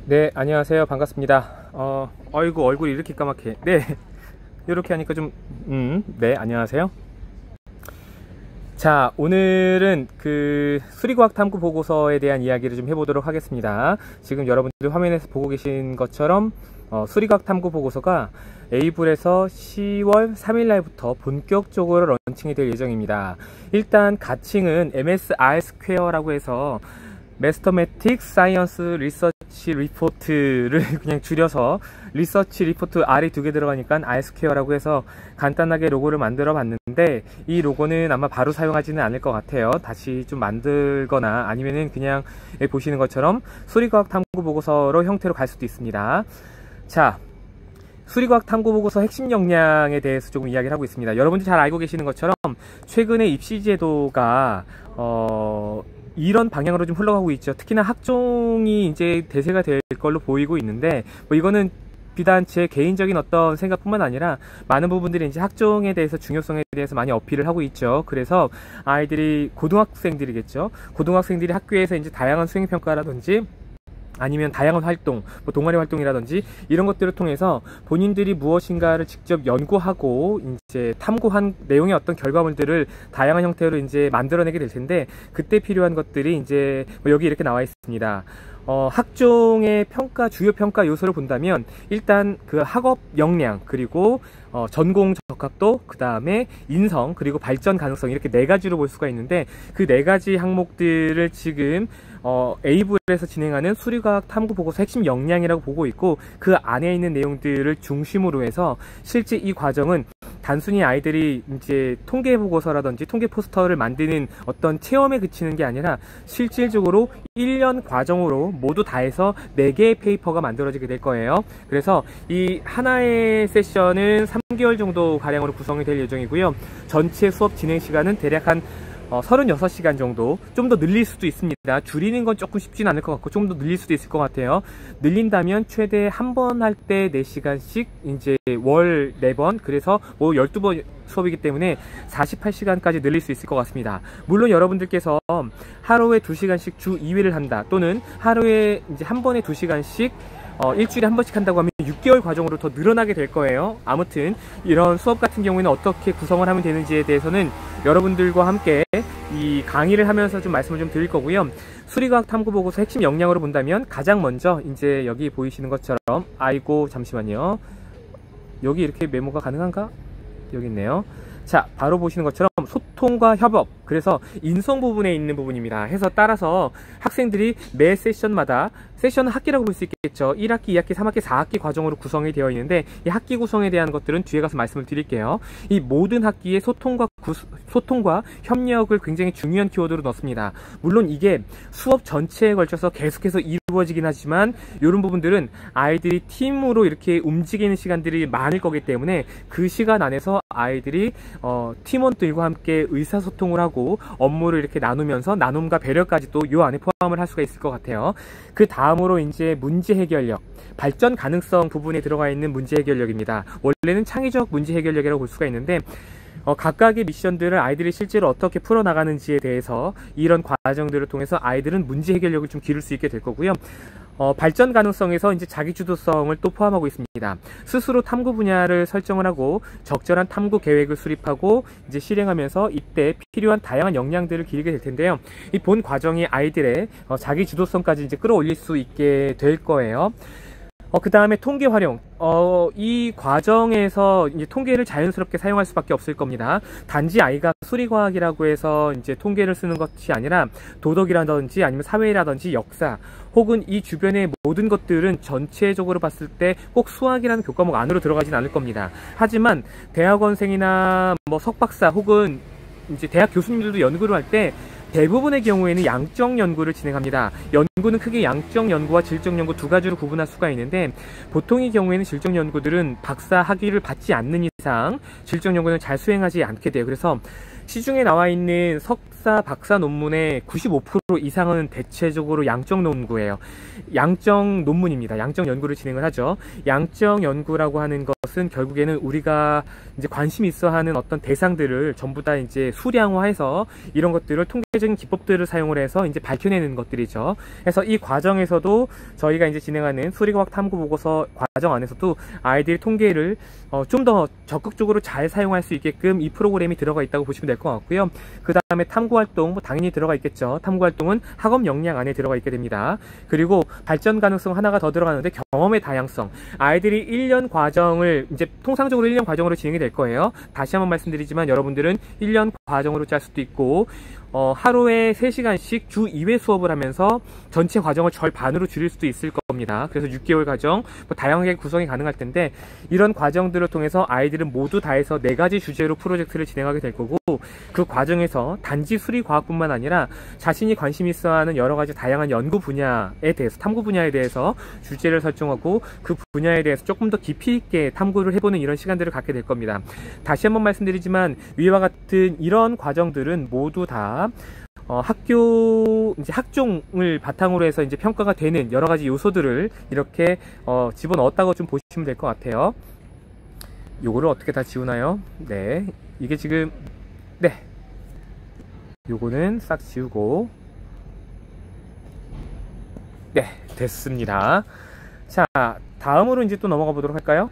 네, 안녕하세요. 반갑습니다. 어이구, 얼굴이 이렇게 까맣게. 네, 이렇게 하니까 좀, 네, 안녕하세요. 자, 오늘은 그 수리과학 탐구 보고서에 대한 이야기를 좀 해보도록 하겠습니다. 지금 여러분들 화면에서 보고 계신 것처럼, 수리과학 탐구 보고서가 에이블에서 10월 3일 날부터 본격적으로 런칭이 될 예정입니다. 일단 가칭은 MSR 스퀘어라고 해서 매스터매틱 사이언스 리서치 리포트를 그냥 줄여서 리서치 리포트 R이 두 개 들어가니까 R스퀘어라고 해서 간단하게 로고를 만들어 봤는데, 이 로고는 아마 바로 사용하지는 않을 것 같아요. 다시 좀 만들거나 아니면은 그냥 보시는 것처럼 수리과학 탐구 보고서로 형태로 갈 수도 있습니다. 자, 수리과학 탐구 보고서 핵심 역량에 대해서 조금 이야기를 하고 있습니다. 여러분들 잘 알고 계시는 것처럼 최근에 입시 제도가 이런 방향으로 좀 흘러가고 있죠. 특히나 학종이 이제 대세가 될 걸로 보이고 있는데, 뭐 이거는 비단 제 개인적인 어떤 생각뿐만 아니라 많은 부분들이 이제 학종에 대해서 중요성에 대해서 많이 어필을 하고 있죠. 그래서 아이들이, 고등학생들이겠죠. 고등학생들이 학교에서 이제 다양한 수행평가라든지 아니면 다양한 활동, 뭐 동아리 활동이라든지 이런 것들을 통해서 본인들이 무엇인가를 직접 연구하고 이제 탐구한 내용의 어떤 결과물들을 다양한 형태로 이제 만들어내게 될 텐데, 그때 필요한 것들이 이제 뭐 여기 이렇게 나와 있습니다. 학종의 평가, 주요 평가 요소를 본다면 일단 그 학업 역량, 그리고 전공 적합도, 그 다음에 인성, 그리고 발전 가능성, 이렇게 네 가지로 볼 수가 있는데, 그 네 가지 항목들을 지금 에이블에서 진행하는 수리과학 탐구 보고서 핵심 역량이라고 보고 있고, 그 안에 있는 내용들을 중심으로 해서 실제 이 과정은 단순히 아이들이 이제 통계 보고서라든지 통계 포스터를 만드는 어떤 체험에 그치는 게 아니라 실질적으로 1년 과정으로 모두 다 해서 4개의 페이퍼가 만들어지게 될 거예요. 그래서 이 하나의 세션은 3개월 정도 가량으로 구성이 될 예정이고요. 전체 수업 진행 시간은 대략 한 36시간 정도, 좀 더 늘릴 수도 있습니다. 줄이는 건 조금 쉽진 않을 것 같고 좀 더 늘릴 수도 있을 것 같아요. 늘린다면 최대 한 번 할 때 4시간씩 이제 월 4번, 그래서 뭐 12번 수업이기 때문에 48시간까지 늘릴 수 있을 것 같습니다. 물론 여러분들께서 하루에 2시간씩 주 2회를 한다, 또는 하루에 이제 한 번에 2시간씩 일주일에 한 번씩 한다고 하면 6개월 과정으로 더 늘어나게 될 거예요. 아무튼 이런 수업 같은 경우에는 어떻게 구성을 하면 되는지에 대해서는 여러분들과 함께 이 강의를 하면서 좀 말씀을 좀 드릴 거고요. 수리과학 탐구 보고서 핵심 역량으로 본다면 가장 먼저 이제 여기 보이시는 것처럼, 아이고 잠시만요, 여기 이렇게 메모가 가능한가? 여기 있네요. 자, 바로 보시는 것처럼 소통과 협업, 그래서 인성 부분에 있는 부분입니다. 해서 따라서 학생들이 매 세션마다, 세션은 학기라고 볼 수 있겠죠. 1학기, 2학기, 3학기, 4학기 과정으로 구성이 되어 있는데, 이 학기 구성에 대한 것들은 뒤에 가서 말씀을 드릴게요. 이 모든 학기에 소통과 협력을 굉장히 중요한 키워드로 넣습니다. 물론 이게 수업 전체에 걸쳐서 계속해서 이루어지긴 하지만, 이런 부분들은 아이들이 팀으로 이렇게 움직이는 시간들이 많을 거기 때문에 그 시간 안에서 아이들이 팀원들과 함께 의사소통을 하고 업무를 이렇게 나누면서 나눔과 배려까지도 이 안에 포함을 할 수가 있을 것 같아요. 그 다음으로 이제 문제 해결력, 발전 가능성 부분에 들어가 있는 문제 해결력입니다. 원래는 창의적 문제 해결력이라고 볼 수가 있는데, 각각의 미션들을 아이들이 실제로 어떻게 풀어나가는지에 대해서 이런 과정들을 통해서 아이들은 문제 해결력을 좀 기를 수 있게 될 거고요. 발전 가능성에서 이제 자기주도성을 또 포함하고 있습니다. 스스로 탐구 분야를 설정을 하고 적절한 탐구 계획을 수립하고 이제 실행하면서 이때 필요한 다양한 역량들을 기르게 될 텐데요. 이 본 과정이 아이들의 자기주도성까지 이제 끌어올릴 수 있게 될 거예요. 그 다음에 통계 활용. 이 과정에서 이제 통계를 자연스럽게 사용할 수밖에 없을 겁니다. 단지 아이가 수리과학이라고 해서 이제 통계를 쓰는 것이 아니라 도덕이라든지 아니면 사회라든지 역사, 혹은 이 주변의 모든 것들은 전체적으로 봤을 때 꼭 수학이라는 교과목 안으로 들어가진 않을 겁니다. 하지만 대학원생이나 뭐 석박사 혹은 이제 대학 교수님들도 연구를 할 때 대부분의 경우에는 양적 연구를 진행합니다. 연구는 크게 양적 연구와 질적 연구 두 가지로 구분할 수가 있는데, 보통의 경우에는 질적 연구들은 박사 학위를 받지 않는 이상 질적 연구는 잘 수행하지 않게 돼요. 그래서 시중에 나와 있는 석사, 박사 논문의 95% 이상은 대체적으로 양적 연구예요. 양적 논문입니다. 양적 연구를 진행을 하죠. 양적 연구라고 하는 것은 결국에는 우리가 이제 관심 있어 하는 어떤 대상들을 전부 다 이제 수량화해서 이런 것들을 통계적인 기법들을 사용을 해서 이제 밝혀내는 것들이죠. 그래서 이 과정에서도 저희가 이제 진행하는 수리과학 탐구 보고서 과정 안에서도 아이들이 통계를 좀 더 적극적으로 잘 사용할 수 있게끔 이 프로그램이 들어가 있다고 보시면 될 것 같고요. 그 다음에 탐구활동, 뭐 당연히 들어가 있겠죠. 탐구활동은 학업 역량 안에 들어가 있게 됩니다. 그리고 발전 가능성 하나가 더 들어가는데 경험의 다양성. 아이들이 1년 과정을 이제 통상적으로 1년 과정으로 진행이 될 거예요. 다시 한번 말씀드리지만 여러분들은 1년 과정으로 짤 수도 있고 하루에 3시간씩 주 2회 수업을 하면서 전체 과정을 절반으로 줄일 수도 있을 겁니다. 그래서 6개월 과정 뭐 다양하게 구성이 가능할 텐데 이런 과정들을 통해서 아이들은 모두 다 해서 4가지 주제로 프로젝트를 진행하게 될 거고 그 과정에서 단지 수리과학뿐만 아니라 자신이 관심 있어 하는 여러 가지 다양한 연구 분야에 대해서 탐구 분야에 대해서 주제를 설정하고 그 분야에 대해서 조금 더 깊이 있게 탐구를 해보는 이런 시간들을 갖게 될 겁니다. 다시 한번 말씀드리지만 위와 같은 이런 과정들은 모두 다 학교 이제 학종을 바탕으로 해서 이제 평가가 되는 여러 가지 요소들을 이렇게 집어넣었다고 좀 보시면 될 것 같아요. 요거를 어떻게 다 지우나요? 네, 이게 지금 네, 요거는 싹 지우고 네, 됐습니다. 자, 다음으로 이제 또 넘어가 보도록 할까요?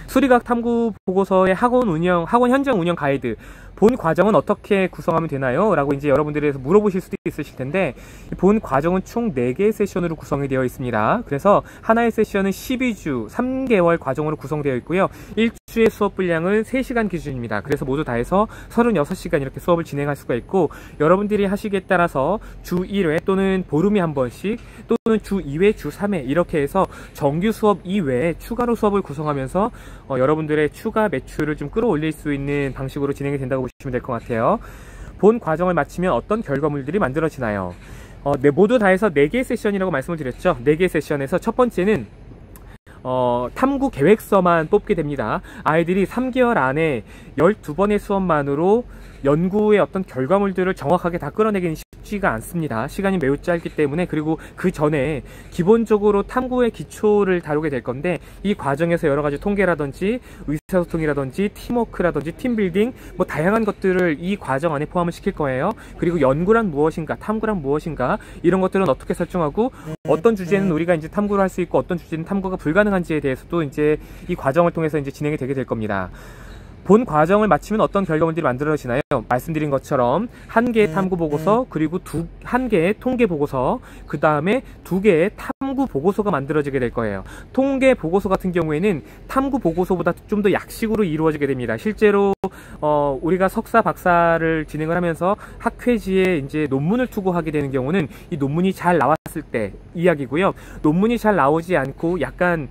수리과학 탐구 보고서의 학원 현장 운영 가이드. 본 과정은 어떻게 구성하면 되나요? 라고 이제 여러분들에서 물어보실 수도 있으실 텐데, 본 과정은 총 4개의 세션으로 구성이 되어 있습니다. 그래서 하나의 세션은 12주, 3개월 과정으로 구성되어 있고요. 1주의 수업 분량은 3시간 기준입니다. 그래서 모두 다 해서 36시간 이렇게 수업을 진행할 수가 있고, 여러분들이 하시기에 따라서 주 1회 또는 보름에 한 번씩 또는 주 2회, 주 3회 이렇게 해서 정규 수업 이외에 추가로 수업을 구성하면서 여러분들의 추가 매출을 좀 끌어올릴 수 있는 방식으로 진행이 된다고 보시면 될 것 같아요. 본 과정을 마치면 어떤 결과물들이 만들어지나요? 네, 모두 다 해서 4개의 세션이라고 말씀을 드렸죠. 4개의 세션에서 첫 번째는 탐구 계획서만 뽑게 됩니다. 아이들이 3개월 안에 12번의 수업만으로 연구의 어떤 결과물들을 정확하게 다 끌어내기는 쉽지가 않습니다. 시간이 매우 짧기 때문에. 그리고 그 전에 기본적으로 탐구의 기초를 다루게 될 건데, 이 과정에서 여러 가지 통계라든지 의사소통이라든지 팀워크라든지 팀빌딩 뭐 다양한 것들을 이 과정 안에 포함을 시킬 거예요. 그리고 연구란 무엇인가, 탐구란 무엇인가, 이런 것들은 어떻게 설정하고 어떤 주제는 우리가 이제 탐구를 할 수 있고 어떤 주제는 탐구가 불가능한지에 대해서도 이제 이 과정을 통해서 이제 진행이 되게 될 겁니다. 본 과정을 마치면 어떤 결과물들이 만들어지나요? 말씀드린 것처럼 1개의 탐구 보고서, 그리고 1개의 통계 보고서, 그 다음에 2개의 탐구 보고서가 만들어지게 될 거예요. 통계 보고서 같은 경우에는 탐구 보고서보다 좀 더 약식으로 이루어지게 됩니다. 실제로 우리가 석사, 박사를 진행을 하면서 학회지에 이제 논문을 투고하게 되는 경우는 이 논문이 잘 나왔을 때 이야기고요. 논문이 잘 나오지 않고 약간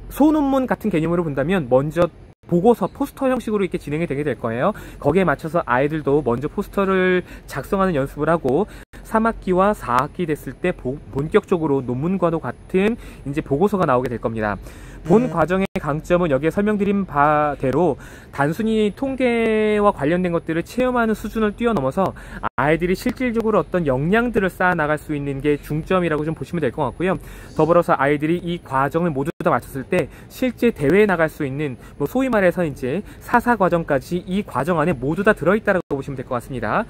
소논문 같은 개념으로 본다면 먼저 보고서, 포스터 형식으로 이렇게 진행이 되게 될 거예요. 거기에 맞춰서 아이들도 먼저 포스터를 작성하는 연습을 하고 3학기와 4학기 됐을 때 본격적으로 논문과도 같은 이제 보고서가 나오게 될 겁니다. 본 과정의 강점은 여기에 설명드린 바대로 단순히 통계와 관련된 것들을 체험하는 수준을 뛰어넘어서 아이들이 실질적으로 어떤 역량들을 쌓아 나갈 수 있는 게 중점이라고 좀 보시면 될 것 같고요. 더불어서 아이들이 이 과정을 모두 다 마쳤을 때 실제 대회에 나갈 수 있는, 뭐 소위 말해서 이제 4사 과정까지 이 과정 안에 모두 다 들어있다고 보시면 될 것 같습니다.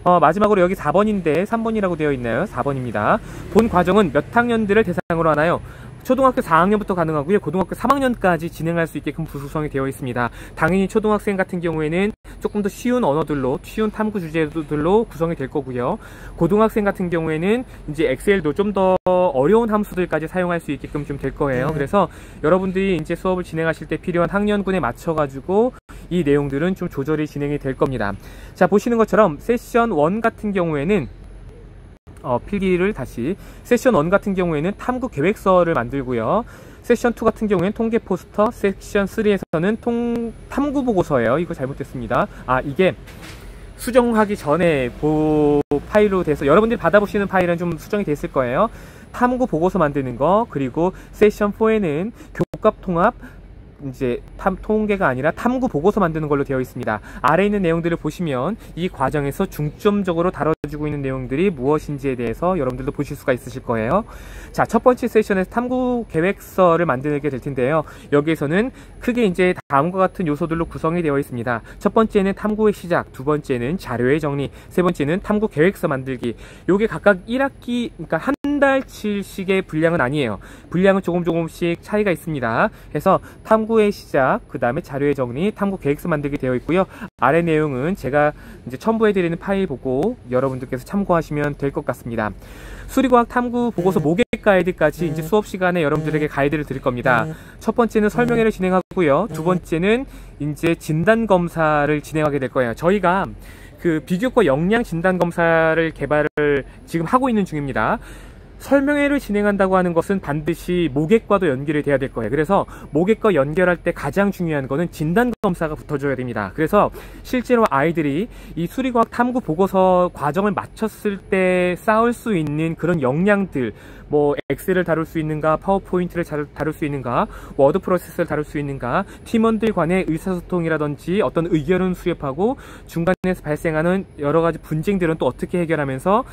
마지막으로 여기 4번인데 3번이라고 되어 있나요? 4번입니다. 본 과정은 몇 학년들을 대상으로 하나요? 초등학교 4학년부터 가능하고요. 고등학교 3학년까지 진행할 수 있게끔 구성이 되어 있습니다. 당연히 초등학생 같은 경우에는 조금 더 쉬운 언어들로, 쉬운 탐구 주제들로 구성이 될 거고요. 고등학생 같은 경우에는 이제 엑셀도 좀 더 어려운 함수들까지 사용할 수 있게끔 좀 될 거예요. 그래서 여러분들이 이제 수업을 진행하실 때 필요한 학년군에 맞춰가지고 이 내용들은 좀 조절이 진행이 될 겁니다. 자, 보시는 것처럼 세션 1 같은 경우에는 필기를 다시, 세션 1 같은 경우에는 탐구 계획서를 만들고요. 세션 2 같은 경우에는 통계 포스터, 세션 3에서는 탐구 보고서예요. 이거 잘못됐습니다. 이게 수정하기 전에 파일로 돼서 여러분들이 받아보시는 파일은 좀 수정이 됐을 거예요. 탐구 보고서 만드는 거, 그리고 세션 4에는 교과통합, 이제 통계가 아니라 탐구 보고서 만드는 걸로 되어 있습니다. 아래에 있는 내용들을 보시면 이 과정에서 중점적으로 다뤄지고 있는 내용들이 무엇인지에 대해서 여러분들도 보실 수가 있으실 거예요. 자, 첫 번째 세션에서 탐구 계획서를 만들게 될 텐데요. 여기에서는 크게 이제 다음과 같은 요소들로 구성이 되어 있습니다. 첫 번째는 탐구의 시작, 두 번째는 자료의 정리, 세 번째는 탐구 계획서 만들기. 요게 각각 1학기, 그러니까 한 달치씩의 분량은 아니에요. 분량은 조금씩 차이가 있습니다. 그래서 탐구의 시작, 그 다음에 자료의 정리, 탐구 계획서 만들기 되어 있고요. 아래 내용은 제가 이제 첨부해드리는 파일 보고 여러분들께서 참고하시면 될 것 같습니다. 수리과학 탐구 보고서 모객 가이드까지 이제 수업 시간에 여러분들에게 가이드를 드릴 겁니다. 첫 번째는 설명회를 진행하고요. 두 번째는 이제 진단 검사를 진행하게 될 거예요. 저희가 그 비교과 역량 진단 검사를 개발을 지금 하고 있는 중입니다. 설명회를 진행한다고 하는 것은 반드시 모객과도 연결이 돼야 될 거예요. 그래서 모객과 연결할 때 가장 중요한 거는 진단검사가 붙어줘야 됩니다. 그래서 실제로 아이들이 이 수리과학 탐구 보고서 과정을 마쳤을 때 쌓을 수 있는 그런 역량들, 뭐 엑셀을 다룰 수 있는가, 파워포인트를 다룰 수 있는가, 워드 프로세스를 다룰 수 있는가, 팀원들 간의 의사소통이라든지 어떤 의견을 수렴하고 중간에서 발생하는 여러 가지 분쟁들은 또 어떻게 해결하면서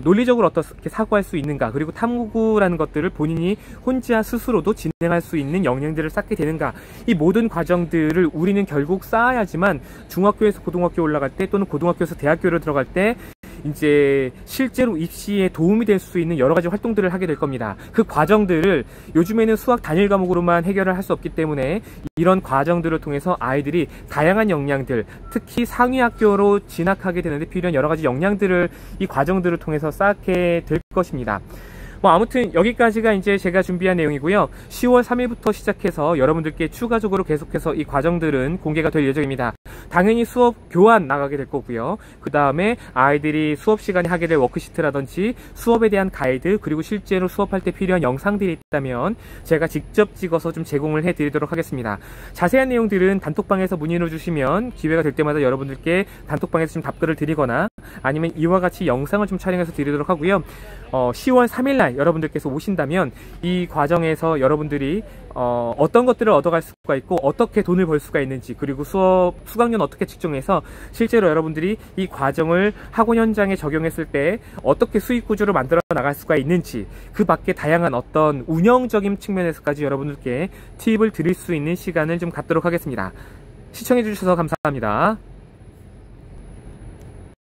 논리적으로 어떻게 사고할 수 있는가, 그리고 탐구라는 것들을 본인이 혼자 스스로도 진행할 수 있는 역량들을 쌓게 되는가, 이 모든 과정들을 우리는 결국 쌓아야지만 중학교에서 고등학교 올라갈 때 또는 고등학교에서 대학교를 들어갈 때 이제 실제로 입시에 도움이 될 수 있는 여러 가지 활동들을 하게 될 겁니다. 그 과정들을 요즘에는 수학 단일 과목으로만 해결을 할 수 없기 때문에 이런 과정들을 통해서 아이들이 다양한 역량들, 특히 상위 학교로 진학하게 되는데 필요한 여러 가지 역량들을 이 과정들을 통해서 쌓게 될 것입니다. 뭐 아무튼 여기까지가 이제 제가 준비한 내용이고요. 10월 3일부터 시작해서 여러분들께 추가적으로 계속해서 이 과정들은 공개가 될 예정입니다. 당연히 수업 교환 나가게 될 거고요. 그 다음에 아이들이 수업 시간에 하게 될 워크시트라든지 수업에 대한 가이드, 그리고 실제로 수업할 때 필요한 영상들이 있다면 제가 직접 찍어서 좀 제공을 해드리도록 하겠습니다. 자세한 내용들은 단톡방에서 문의를 주시면 기회가 될 때마다 여러분들께 단톡방에서 좀 답글을 드리거나 아니면 이와 같이 영상을 좀 촬영해서 드리도록 하고요. 10월 3일날 여러분들께서 오신다면 이 과정에서 여러분들이 어떤 것들을 얻어갈 수가 있고 어떻게 돈을 벌 수가 있는지, 그리고 수강료는 어떻게 측정해서 실제로 여러분들이 이 과정을 학원 현장에 적용했을 때 어떻게 수익 구조를 만들어 나갈 수가 있는지, 그 밖에 다양한 어떤 운영적인 측면에서까지 여러분들께 팁을 드릴 수 있는 시간을 좀 갖도록 하겠습니다. 시청해 주셔서 감사합니다.